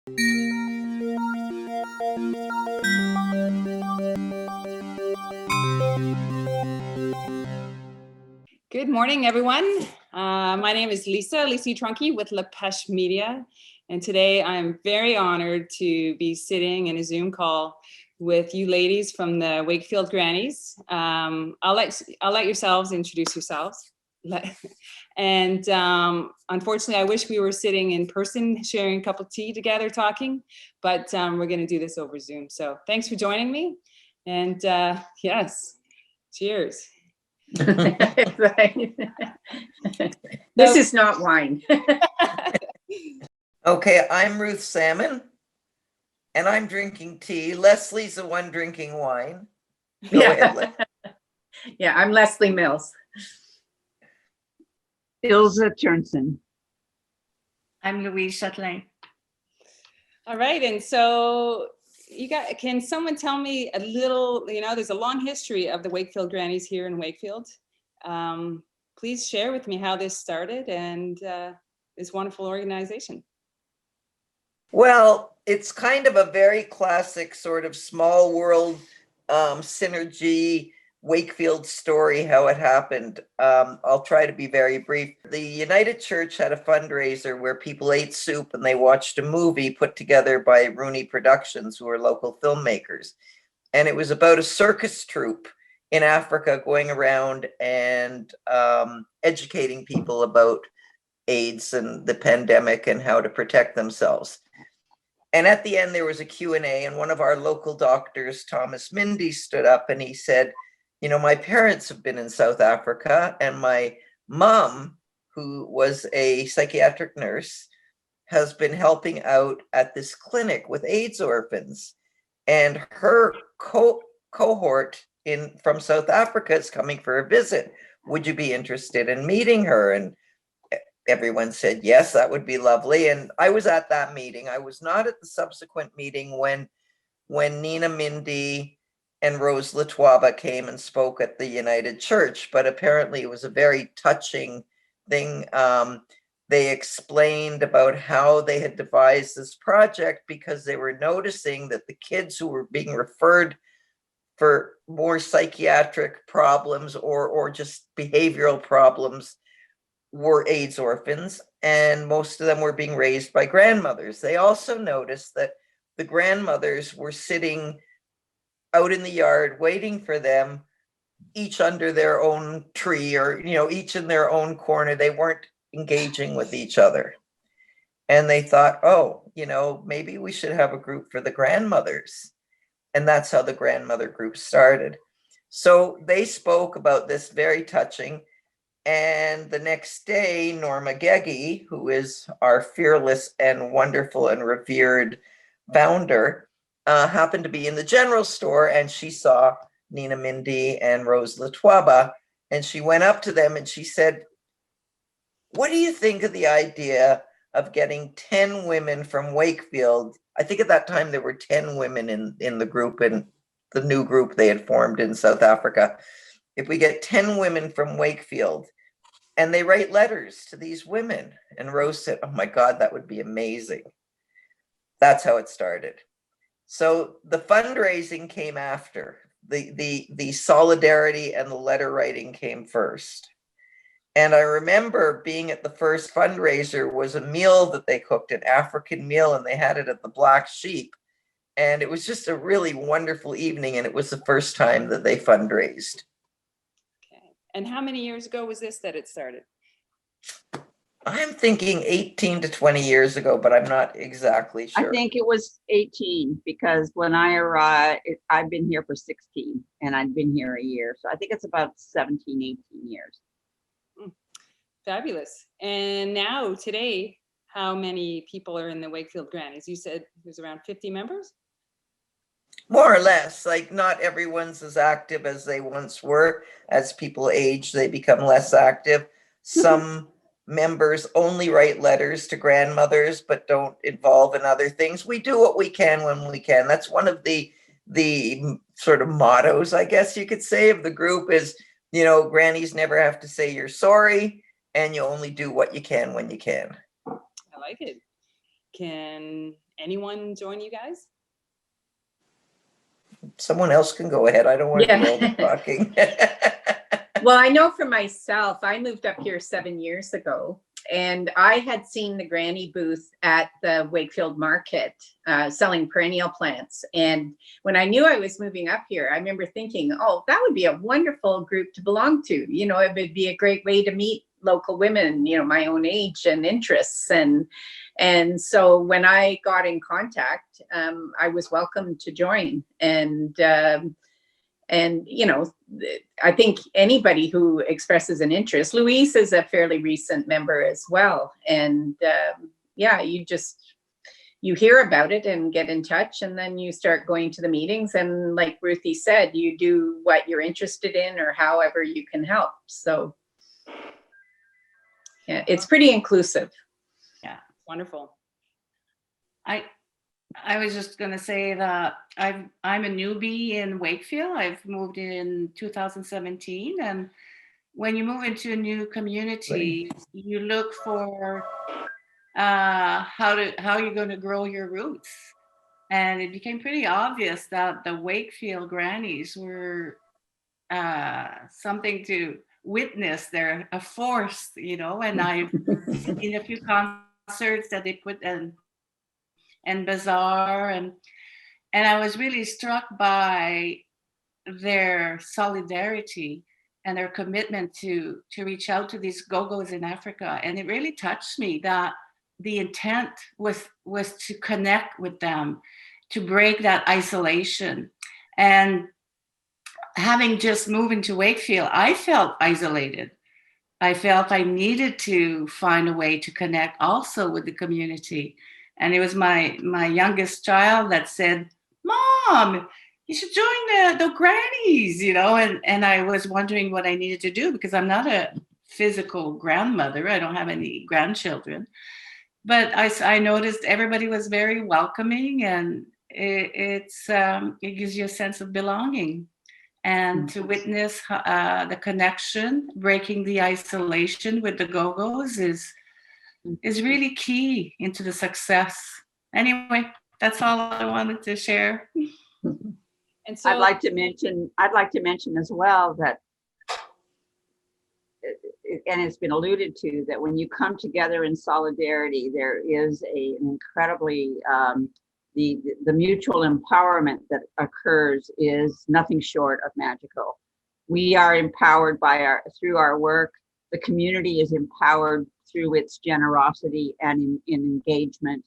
Good morning, everyone. My name is Lisa Trunky with Pêche Media, and today I'm very honored to be sitting in a Zoom call with you ladies from the Wakefield Grannies. I'll let yourselves introduce yourselves. And unfortunately, I wish we were sitting in person, sharing a cup of tea together, talking, but we're going to do this over Zoom. So thanks for joining me. And yes, cheers. Right. This is not wine. Okay, I'm Ruth Salmon, and I'm drinking tea. Leslie's the one drinking wine. Go ahead, Yeah, I'm Leslie Mills. Ilse Turnson. I'm Louise Châtelain. All right, and so can someone tell me a little, there's a long history of the Wakefield Grannies here in Wakefield. Please share with me how this started and this wonderful organization. Well, it's kind of a very classic sort of small world synergy Wakefield story, how it happened. I'll try to be very brief. The United Church had a fundraiser where people ate soup and they watched a movie put together by Rooney Productions, who are local filmmakers. And it was about a circus troupe in Africa going around and educating people about AIDS and the pandemic and how to protect themselves. And at the end, there was a Q&A, and one of our local doctors, Thomas Mindy, stood up and he said, my parents have been in South Africa, and my mom, who was a psychiatric nurse, has been helping out at this clinic with AIDS orphans. And her cohort from South Africa is coming for a visit. Would you be interested in meeting her? And everyone said, yes, that would be lovely. And I was at that meeting. I was not at the subsequent meeting when Nina Mindy and Rose Latwaba came and spoke at the United Church, but apparently it was a very touching thing. They explained about how they had devised this project because they were noticing that the kids who were being referred for more psychiatric problems or just behavioral problems were AIDS orphans, and most of them were being raised by grandmothers. They also noticed that the grandmothers were sitting out in the yard waiting for them, each under their own tree or, each in their own corner. They weren't engaging with each other. And they thought, maybe we should have a group for the grandmothers. And that's how the grandmother group started. So they spoke about this, very touching. And the next day, Norma Geggy, who is our fearless and wonderful and revered founder, happened to be in the general store, and she saw Nina Mindy and Rose Latwaba, and she went up to them and she said, what do you think of the idea of getting 10 women from Wakefield? I think at that time there were 10 women in the group, in the new group they had formed in South Africa. If we get 10 women from Wakefield and they write letters to these women. And Rose said, oh my God, that would be amazing. That's how it started. So the fundraising came after. The solidarity and the letter writing came first. And I remember being at the first fundraiser was a meal that they cooked, an African meal, and they had it at the Black Sheep. And it was just a really wonderful evening. And it was the first time that they fundraised. Okay. And how many years ago was this that it started? I'm thinking 18 to 20 years ago, but I'm not exactly sure. I think it was 18 because when I arrived, I've been here for 16 and I'd been here a year. So I think it's about 17, 18 years. Fabulous. And now today, how many people are in the Wakefield Grannies? You said there's around 50 members? More or less. Like, not everyone's as active as they once were. As people age, they become less active. Some members only write letters to grandmothers, but don't involve in other things. We do what we can when we can. That's one of the sort of mottos, I guess you could say, of the group is, grannies never have to say you're sorry, and you only do what you can when you can. I like it. Can anyone join you guys? Someone else can go ahead. I don't want to do all the talking. Well, I know for myself, I moved up here 7 years ago, and I had seen the granny booth at the Wakefield market selling perennial plants. And when I knew I was moving up here, I remember thinking, oh, that would be a wonderful group to belong to. You know, it would be a great way to meet local women, you know, my own age and interests. And so when I got in contact, I was welcome to join. And, you know, I think anybody who expresses an interest, Louise is a fairly recent member as well. And yeah, you hear about it and get in touch, and then you start going to the meetings. And like Ruthie said, you do what you're interested in or however you can help. So yeah, it's pretty inclusive. Yeah, wonderful. I was just going to say that I'm a newbie in Wakefield. I've moved in 2017, and when you move into a new community, you look for how you're going to grow your roots. And it became pretty obvious that the Wakefield Grannies were something to witness. They're a force, you know. And I've seen a few concerts that they put and bazaar, and I was really struck by their solidarity and their commitment to reach out to these go-go's in Africa. And it really touched me that the intent was to connect with them, to break that isolation. And having just moved into Wakefield, I felt isolated. I felt I needed to find a way to connect also with the community. And it was my youngest child that said, "Mom, you should join the grannies," you know, and I was wondering what I needed to do, because I'm not a physical grandmother. I don't have any grandchildren. But I noticed everybody was very welcoming, and it gives you a sense of belonging. And to witness the connection, breaking the isolation with the go-go's is really key into the success. Anyway, that's all I wanted to share. And so I'd like to mention as well that, and it's been alluded to, that when you come together in solidarity, there is an incredibly the mutual empowerment that occurs is nothing short of magical. We are empowered through our work. The community is empowered through its generosity and in engagement.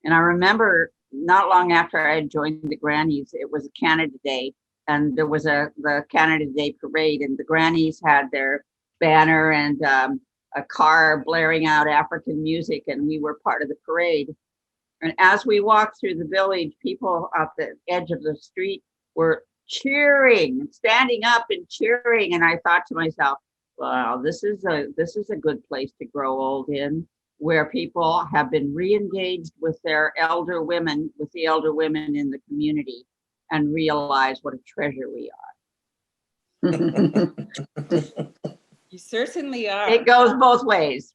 And I remember not long after I had joined the Grannies, it was Canada Day, and there was the Canada Day parade, and the Grannies had their banner and a car blaring out African music, and we were part of the parade. And as we walked through the village, people at the edge of the street were cheering, standing up and cheering. And I thought to myself, wow, this is a good place to grow old in, where people have been re-engaged with the elder women in the community, and realize what a treasure we are. you certainly are. It goes both ways.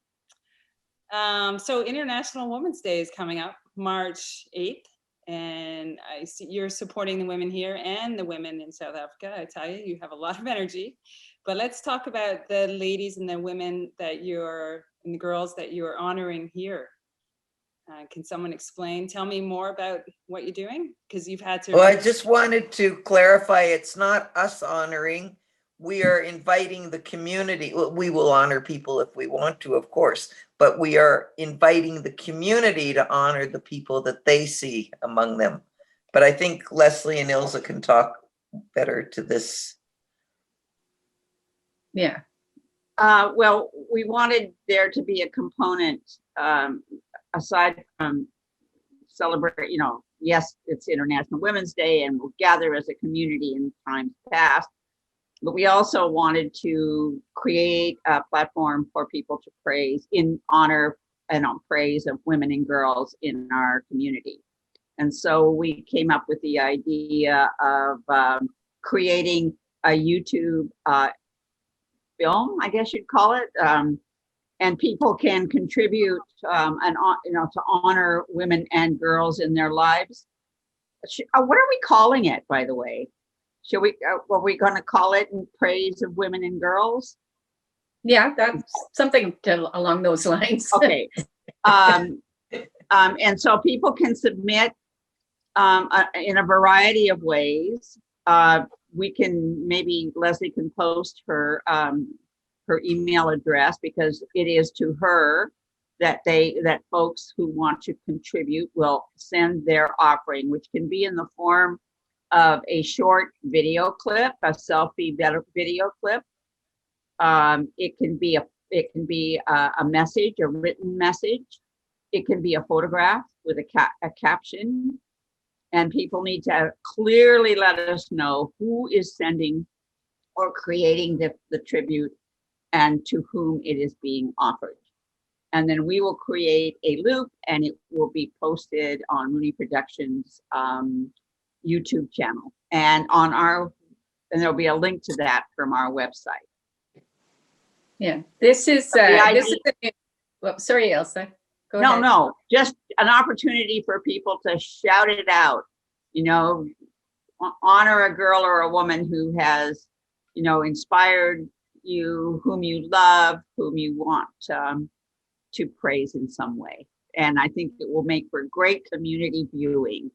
So International Women's Day is coming up March 8th. And I see you're supporting the women here and the women in South Africa. I tell you, you have a lot of energy. But let's talk about the ladies and the women and the girls that you're honoring here. Can someone tell me more about what you're doing? Because you've had to. Well, I just wanted to clarify, it's not us honoring. We are inviting the community. Well, we will honor people if we want to, of course, but we are inviting the community to honor the people that they see among them. But I think Leslie and Ilse can talk better to this. Yeah. Well, we wanted there to be a component aside from celebrate, yes, it's International Women's Day and we'll gather as a community in times past, but we also wanted to create a platform for people to praise in honor and on praise of women and girls in our community. And so we came up with the idea of creating a YouTube film, I guess you'd call it, and people can contribute to honor women and girls in their lives. What are we calling it, by the way? Should we? What are we going to call it in praise of women and girls? Yeah, that's something along those lines. Okay. And so people can submit in a variety of ways. We can, maybe Leslie can post her email address, because it is to her that folks who want to contribute will send their offering, which can be in the form of a short video clip, a selfie video clip. It can be a message, a written message. It can be a photograph with a caption, and people need to clearly let us know who is sending or creating the tribute and to whom it is being offered. And then we will create a loop, and it will be posted on Rooney Productions YouTube channel, and there'll be a link to that from our website. Yeah, this is well, sorry, Elsa. Go ahead. No, just an opportunity for people to shout it out. Honor a girl or a woman who has, inspired you, whom you love, whom you want to praise in some way. And I think it will make for great community viewing.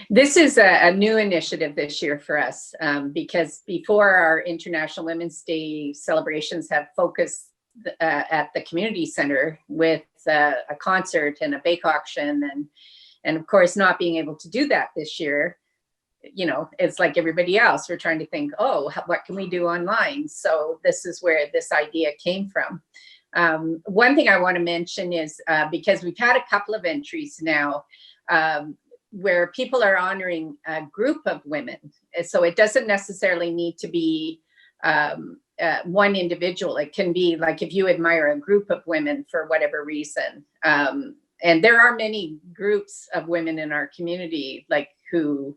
This is a new initiative this year for us, because before, our International Women's Day celebrations have focused at the community center with a concert and a bake auction, and of course, not being able to do that this year, it's like everybody else. We're trying to think, what can we do online? So this is where this idea came from. One thing I want to mention is, because we've had a couple of entries now, where people are honoring a group of women. So it doesn't necessarily need to be one individual. It can be like if you admire a group of women for whatever reason. And there are many groups of women in our community, like who,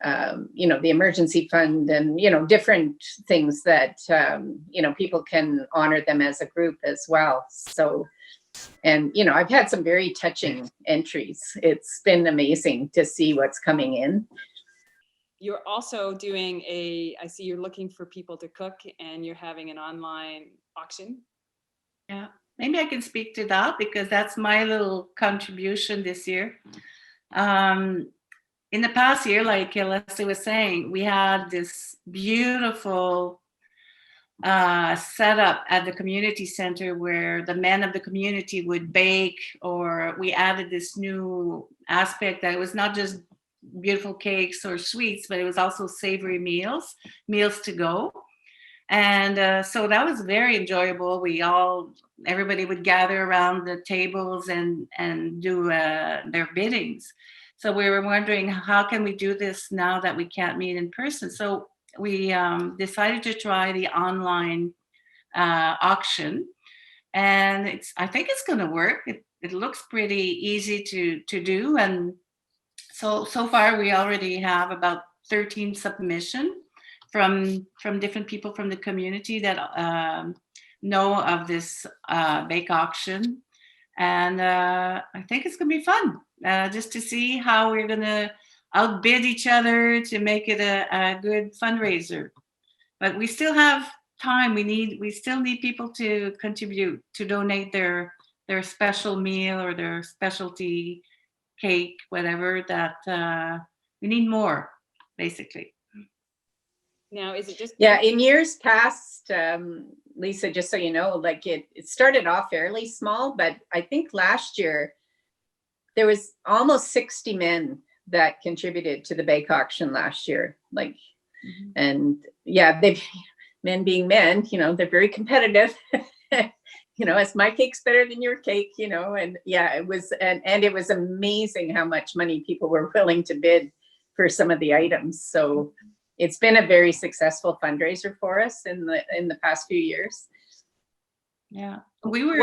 the emergency fund and, different things that, people can honor them as a group as well. So, and, I've had some very touching entries. It's been amazing to see what's coming in. You're also doing I see you're looking for people to cook, and you're having an online auction. Yeah, maybe I can speak to that, because that's my little contribution this year. In the past year, like Leslie was saying, we had this beautiful set up at the community center where the men of the community would bake, or we added this new aspect that it was not just beautiful cakes or sweets, but it was also savory meals to go. And so that was very enjoyable. Everybody would gather around the tables and do their biddings. So we were wondering, how can we do this now that we can't meet in person? So we decided to try the online auction, and I think it's going to work. It looks pretty easy to do, and so far we already have about 13 submissions from different people from the community that know of this bake auction, and I think it's going to be fun just to see how we're going to outbid each other to make it a good fundraiser. But we still have time. We still need people to contribute, to donate their special meal or their specialty cake, whatever, that we need more, basically. Now, is it just... Yeah, in years past, Lisa, just so you know, like it started off fairly small, but I think last year there was almost 60 men that contributed to the bake auction last year. Like, and yeah, men being men, they're very competitive. Is my cake's better than your cake, and yeah, it was, and it was amazing how much money people were willing to bid for some of the items. So it's been a very successful fundraiser for us in the past few years. Yeah, we were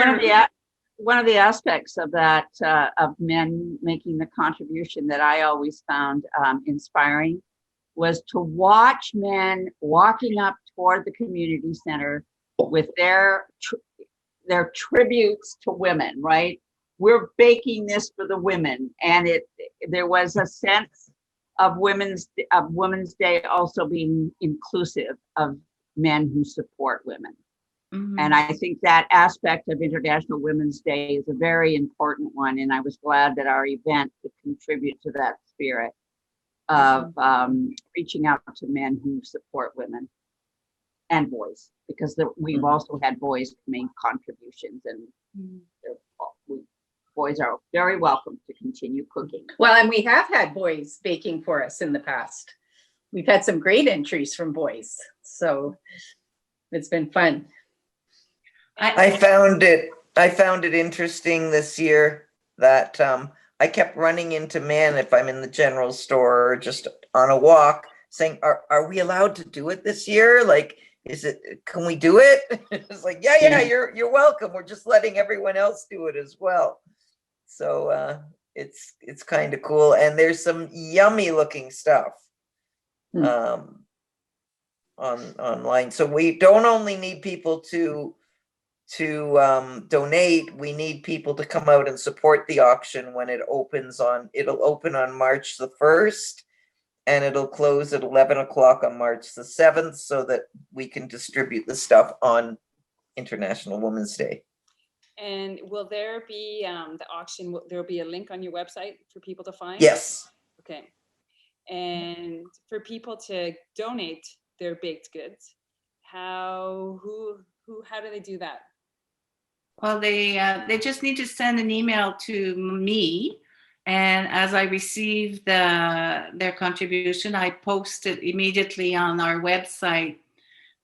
one of the aspects of that of men making the contribution that I always found inspiring was to watch men walking up toward the community center with their they're tributes to women, right? We're baking this for the women, and there was a sense of Women's Day also being inclusive of men who support women. Mhm. And I think that aspect of International Women's Day is a very important one, and I was glad that our event could contribute to that spirit of reaching out to men who support women and boys, because we've also had boys make contributions, and boys are very welcome to continue cooking. Well, and we have had boys baking for us in the past. We've had some great entries from boys, so it's been fun. I found it interesting this year that I kept running into men if I'm in the general store or just on a walk saying, are we allowed to do it this year? Like, can we do it? It's like, yeah, you're welcome. We're just letting everyone else do it as well. So it's kind of cool. And there's some yummy looking stuff online. So we don't only need people to donate, we need people to come out and support the auction when it'll open on March the 1st, and it'll close at 11 o'clock on March the 7th, so that we can distribute the stuff on International Women's Day. And will there be the auction? There'll be a link on your website for people to find? Yes. Okay. And for people to donate their baked goods, how do they do that? Well, they just need to send an email to me, and as I receive their contribution, I post it immediately on our website,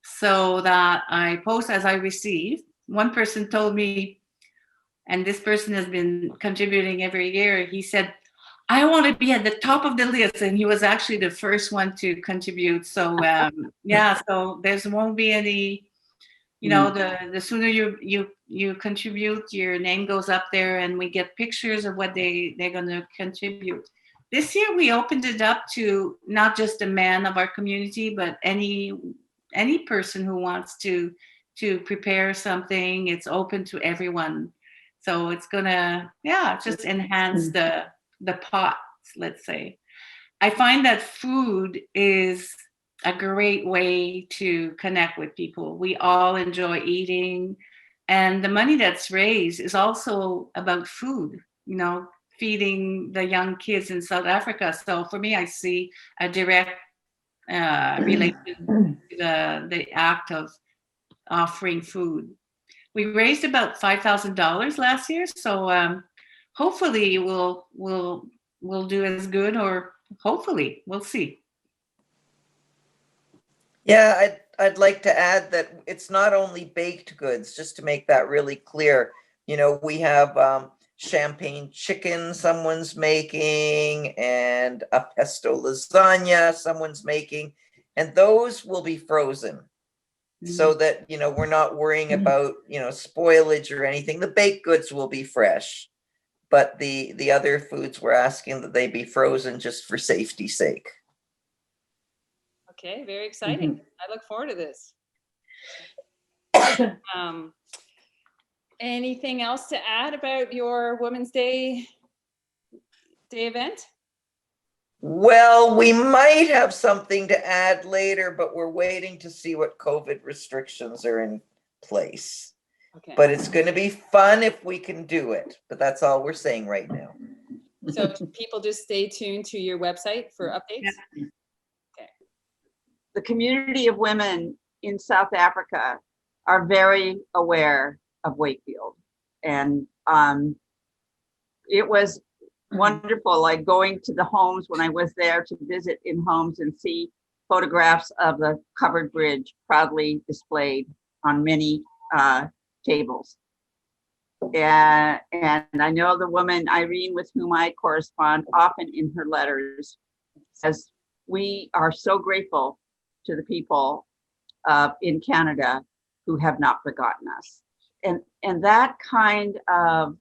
so that I post as I receive. One person told me, and this person has been contributing every year, he said, I want to be at the top of the list, and he was actually the first one to contribute. So so there won't be any, the sooner you contribute, your name goes up there, and we get pictures of what they're going to contribute. This year we opened it up to not just a man of our community, but any person who wants to prepare something. It's open to everyone. So it's gonna just enhance the pot, let's say. I find that food is a great way to connect with people. We all enjoy eating, and the money that's raised is also about food, feeding the young kids in South Africa. So for me, I see a direct relation to the act of offering food. We raised about $5,000 last year, so hopefully we'll do as good, or hopefully we'll see. Yeah, I'd like to add that it's not only baked goods, just to make that really clear. We have champagne chicken someone's making, and a pesto lasagna someone's making, and those will be frozen. So that, we're not worrying about, spoilage or anything. The baked goods will be fresh, but the other foods, we're asking that they be frozen just for safety's sake. Okay, very exciting. I look forward to this. Anything else to add about your Women's Day event? Well, we might have something to add later, but we're waiting to see what COVID restrictions are in place. Okay. But it's going to be fun if we can do it. But that's all we're saying right now. So people just stay tuned to your website for updates? Yeah. Okay. The community of women in South Africa are very aware of Wakefield. And it was wonderful, like going to the homes when I was there to visit in homes and see photographs of the covered bridge proudly displayed on many tables. And I know the woman, Irene, with whom I correspond often in her letters, says, we are so grateful to the people in Canada who have not forgotten us. And that kind of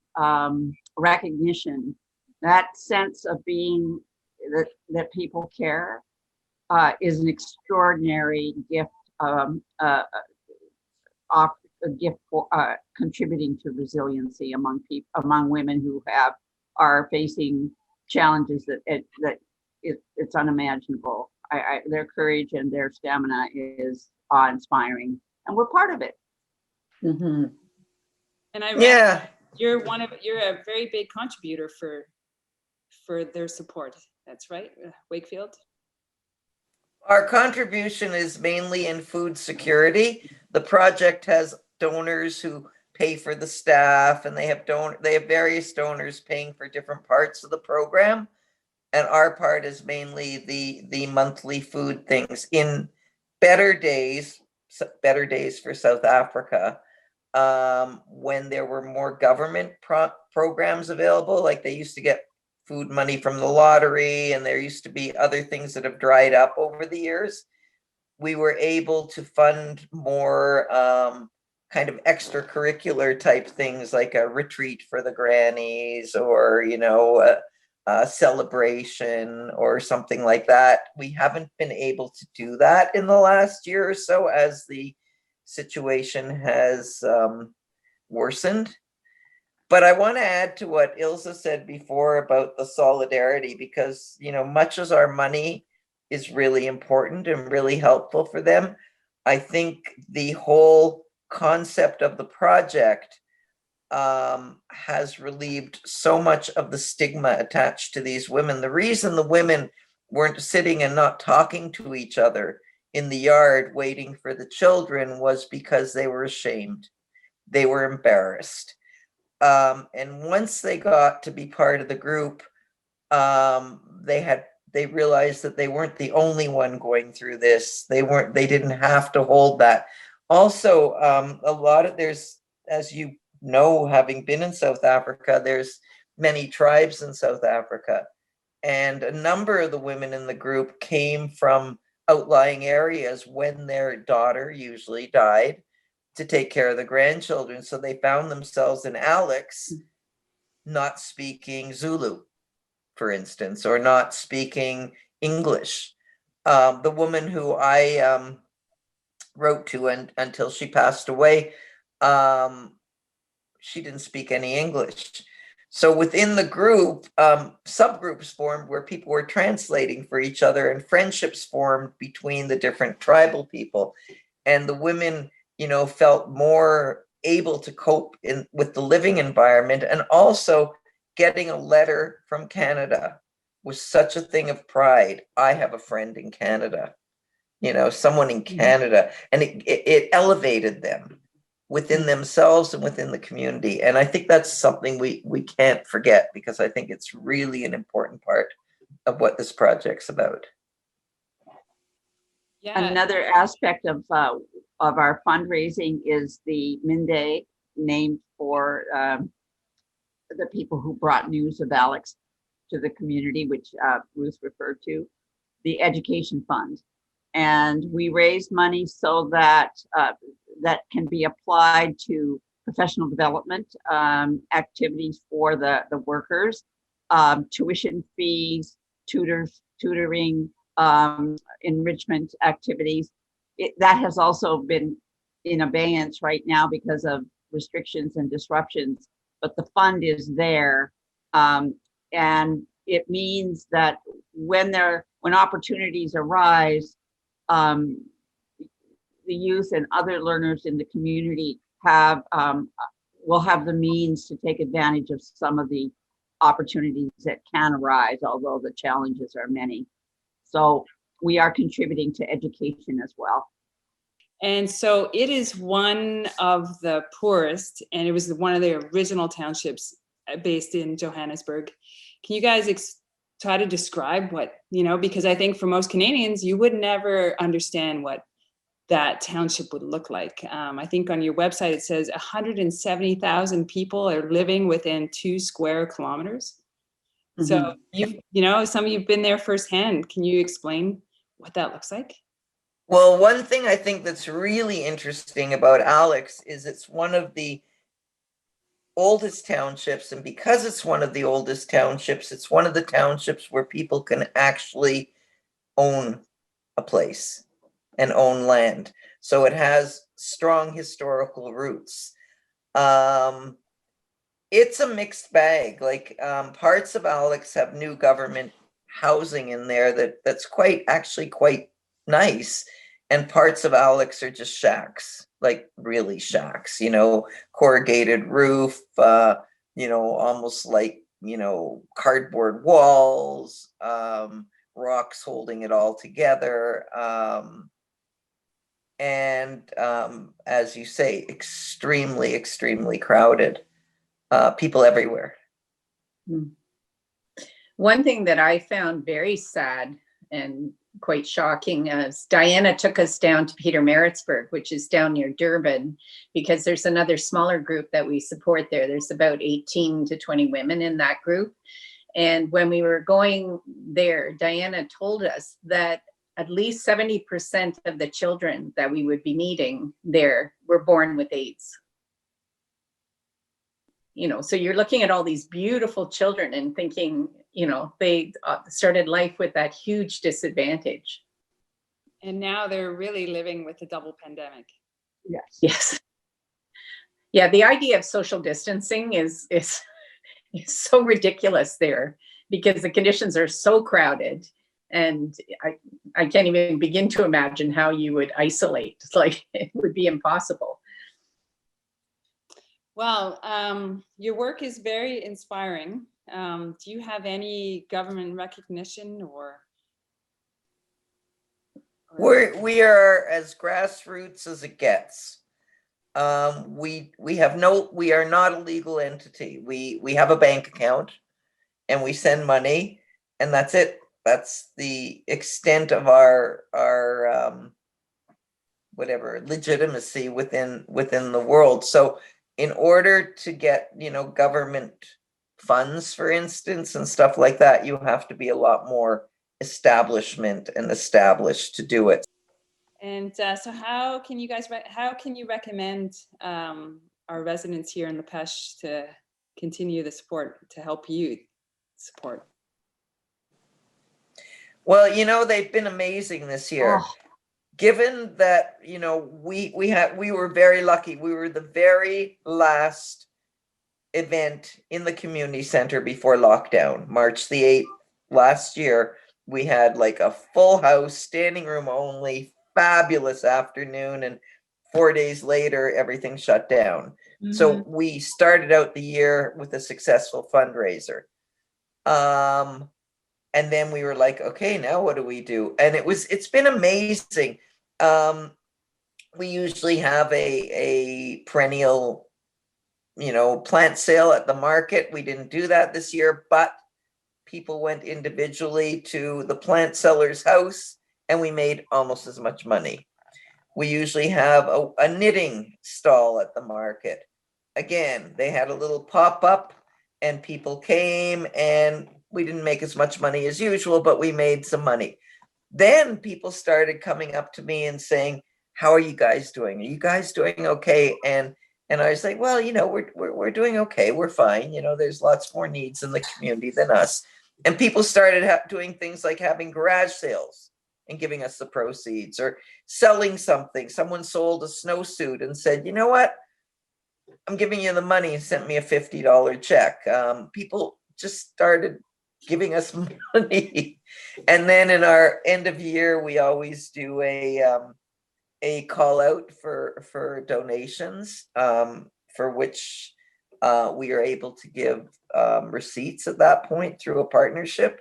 recognition, that sense of being that people care, is an extraordinary gift a gift for contributing to resiliency among people, among women who are facing challenges that it's unimaginable. Their courage and their stamina is awe-inspiring, and we're part of it. Mm-hmm. And I read you're a very big contributor for their support. That's right, Wakefield. Our contribution is mainly in food security. The project has donors who pay for the staff, and they have various donors paying for different parts of the program. And our part is mainly the monthly food things. In better days for South Africa, when there were more government programs available, like they used to get food money from the lottery, and there used to be other things that have dried up over the years, we were able to fund more kind of extracurricular type things, like a retreat for the grannies, or a celebration or something like that. We haven't been able to do that in the last year or so as the situation has worsened. But I want to add to what Ilse said before about the solidarity, because, much as our money is really important and really helpful for them, I think the whole concept of the project has relieved so much of the stigma attached to these women. The reason the women weren't sitting and not talking to each other in the yard waiting for the children was because they were ashamed. They were embarrassed. And once they got to be part of the group, they realized that they weren't the only one going through this. They didn't have to hold that. Also, there's, as you know, having been in South Africa, there's many tribes in South Africa. And a number of the women in the group came from outlying areas when their daughter usually died to take care of the grandchildren. So they found themselves in Alex not speaking Zulu, for instance, or not speaking English. The woman who I wrote to until she passed away, she didn't speak any English. So within the group, subgroups formed where people were translating for each other, and friendships formed between the different tribal people. And the women, felt more able to cope with the living environment. And also getting a letter from Canada was such a thing of pride. I have a friend in Canada, someone in Canada, and it elevated them within themselves and within the community. And I think that's something we can't forget, because I think it's really an important part of what this project's about. Yeah. Another aspect of our fundraising is the Minde, named for the people who brought news of Alex to the community, which Ruth referred to, the education fund. And we raise money so that that can be applied to professional development activities for the workers, tuition fees, tutoring, enrichment activities. That has also been in abeyance right now because of restrictions and disruptions, but the fund is there. And it means that when opportunities arise, the youth and other learners in the community will have the means to take advantage of some of the opportunities that can arise, although the challenges are many. So we are contributing to education as well. And so it is one of the poorest, and it was one of the original townships based in Johannesburg. Can you guys try to describe what, because I think for most Canadians, you would never understand what that township would look like. I think on your website, it says 170,000 people are living within 2 square kilometers. Mm-hmm. So some of you've been there firsthand. Can you explain what that looks like? Well, one thing I think that's really interesting about Alex is it's one of the oldest townships, and because it's one of the oldest townships, it's one of the townships where people can actually own a place and own land. So it has strong historical roots. It's a mixed bag. Like parts of Alex have new government housing in there that's actually quite nice. And parts of Alex are just shacks, like really shacks, corrugated roof, almost like, cardboard walls, rocks holding it all together. And as you say, extremely, extremely crowded. People everywhere. One thing that I found very sad and quite shocking is Diana took us down to Peter Maritzburg, which is down near Durban, because there's another smaller group that we support there. There's about 18 to 20 women in that group. And when we were going there, Diana told us that at least 70% of the children that we would be meeting there were born with AIDS. So you're looking at all these beautiful children and thinking, they started life with that huge disadvantage. And now they're really living with the double pandemic. Yes. Yeah, the idea of social distancing is so ridiculous there, because the conditions are so crowded. And I can't even begin to imagine how you would isolate. It's like, it would be impossible. Well, your work is very inspiring. Do you have any government recognition or? We are as grassroots as it gets. We are not a legal entity. We have a bank account and we send money, and that's it. That's the extent of our whatever legitimacy within the world. So in order to get, government funds, for instance, and stuff like that, you have to be a lot more established to do it. And so how can you recommend our residents here in the Pêche to continue the support, to help you support? Well, they've been amazing this year. Oh. Given that, we were very lucky. We were the very last event in the community center before lockdown, March the 8th last year. We had like a full house, standing room only, fabulous afternoon, and 4 days later, everything shut down. Mm-hmm. So we started out the year with a successful fundraiser. And then we were like, okay, now what do we do? And it's been amazing. We usually have a perennial, plant sale at the market. We didn't do that this year, but people went individually to the plant seller's house and we made almost as much money. We usually have a knitting stall at the market. Again, they had a little pop-up and people came, and we didn't make as much money as usual, but we made some money. Then people started coming up to me and saying, how are you guys doing? Are you guys doing okay? And I was like, well, we're doing okay. We're fine. There's lots more needs in the community than us. And people started doing things like having garage sales and giving us the proceeds, or selling something. Someone sold a snowsuit and said, you know what? I'm giving you the money, and sent me a $50 check. People just started giving us money. And then in our end of year, we always do a call out for donations, for which we are able to give receipts at that point through a partnership.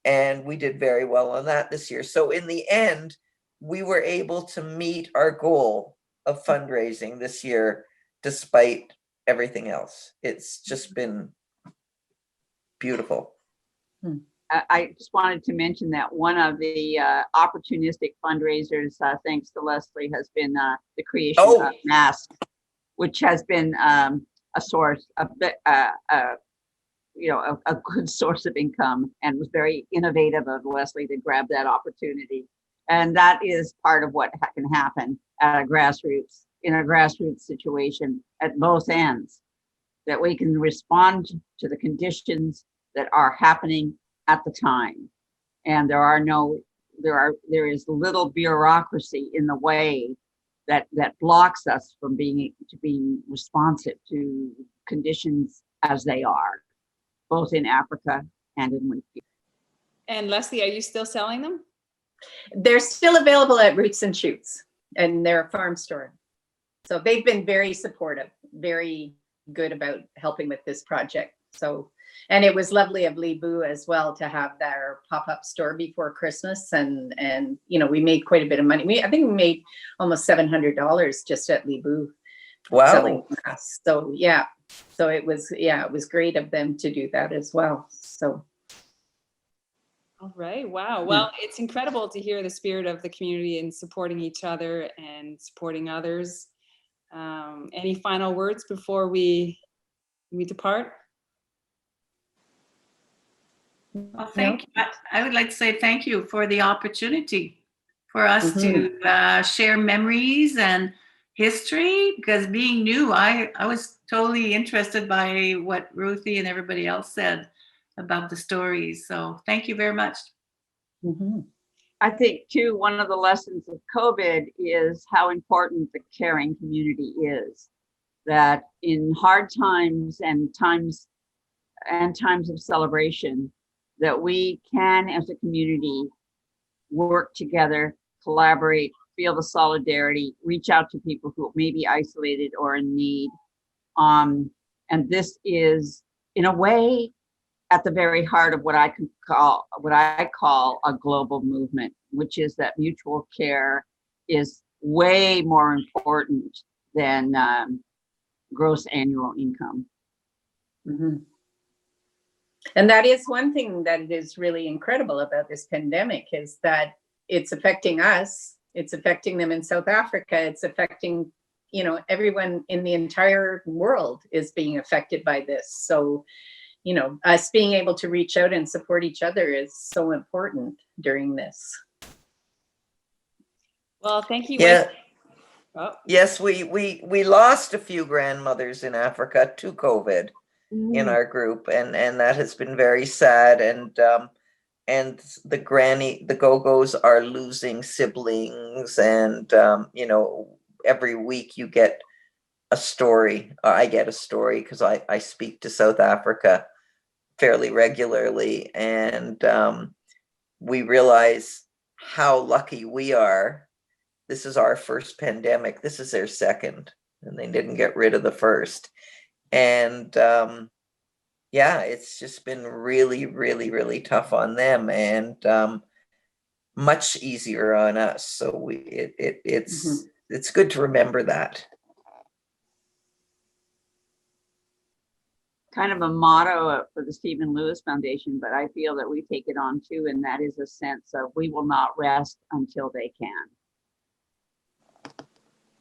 And we did very well on that this year. So in the end, we were able to meet our goal of fundraising this year, despite everything else. It's just been beautiful. I just wanted to mention that one of the opportunistic fundraisers, thanks to Leslie, has been the creation of masks, which has been a source, a good source of income, and was very innovative of Leslie to grab that opportunity. And that is part of what can happen at in a grassroots situation at both ends, that we can respond to the conditions that are happening at the time. And there is little bureaucracy in the way that blocks us from being responsive to conditions as they are, both in Africa and in Wakefield. And Leslie, are you still selling them? They're still available at Roots and Shoots, and they're a farm store. So they've been very supportive, very good about helping with this project. So, and it was lovely of Lebu as well to have their pop-up store before Christmas, and you know, we made quite a bit of money. I think we made almost $700 just at Lebu. Wow. Selling masks. So yeah, so it was great of them to do that as well. So. All right. Wow. Well, it's incredible to hear the spirit of the community and supporting each other and supporting others. Any final words before we depart? Well, thank you. I would like to say thank you for the opportunity for us to share memories and history, because being new, I was totally interested by what Ruthie and everybody else said about the stories. So thank you very much. I think too, one of the lessons of COVID is how important the caring community is. That in hard times and times of celebration, that we can, as a community, work together, collaborate, feel the solidarity, reach out to people who may be isolated or in need. And this is, in a way, at the very heart of what I call a global movement, which is that mutual care is way more important than gross annual income. And that is one thing that is really incredible about this pandemic, is that it's affecting us, it's affecting them in South Africa, it's affecting, you know, everyone in the entire world is being affected by this. So, you know, us being able to reach out and support each other is so important during this. Well, thank you. Yeah. Oh. Yes, we lost a few grandmothers in Africa to COVID in our group, and that has been very sad. And the go-go's are losing siblings, and you know, every week you get a story. I get a story because I speak to South Africa fairly regularly, and we realize how lucky we are. This is our first pandemic. This is their second, and they didn't get rid of the first. And yeah, it's just been really, really, really tough on them, and much easier on us. So it's good to remember that. Kind of a motto for the Stephen Lewis Foundation, but I feel that we take it on too, and that is a sense of we will not rest until they can.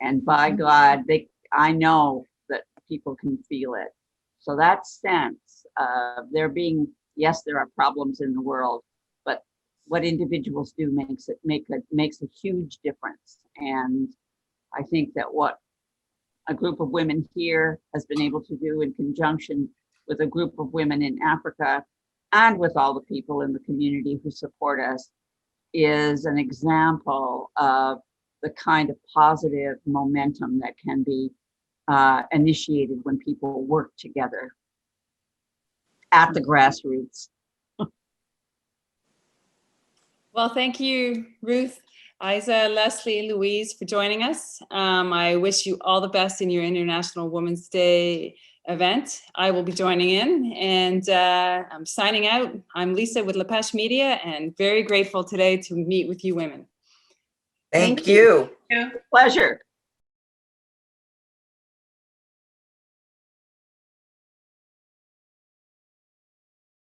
And by God, I know that people can feel it. So that sense of there being, yes, there are problems in the world, but what individuals do makes a huge difference. And I think that what a group of women here has been able to do in conjunction with a group of women in Africa and with all the people in the community who support us is an example of the kind of positive momentum that can be initiated when people work together at the grassroots. Well, thank you, Ruth, Isa, Leslie, Louise, for joining us. I wish you all the best in your International Women's Day event. I will be joining in, and I'm signing out. I'm Lisa with Pêche Media, and very grateful today to meet with you women. Thank you. Pleasure.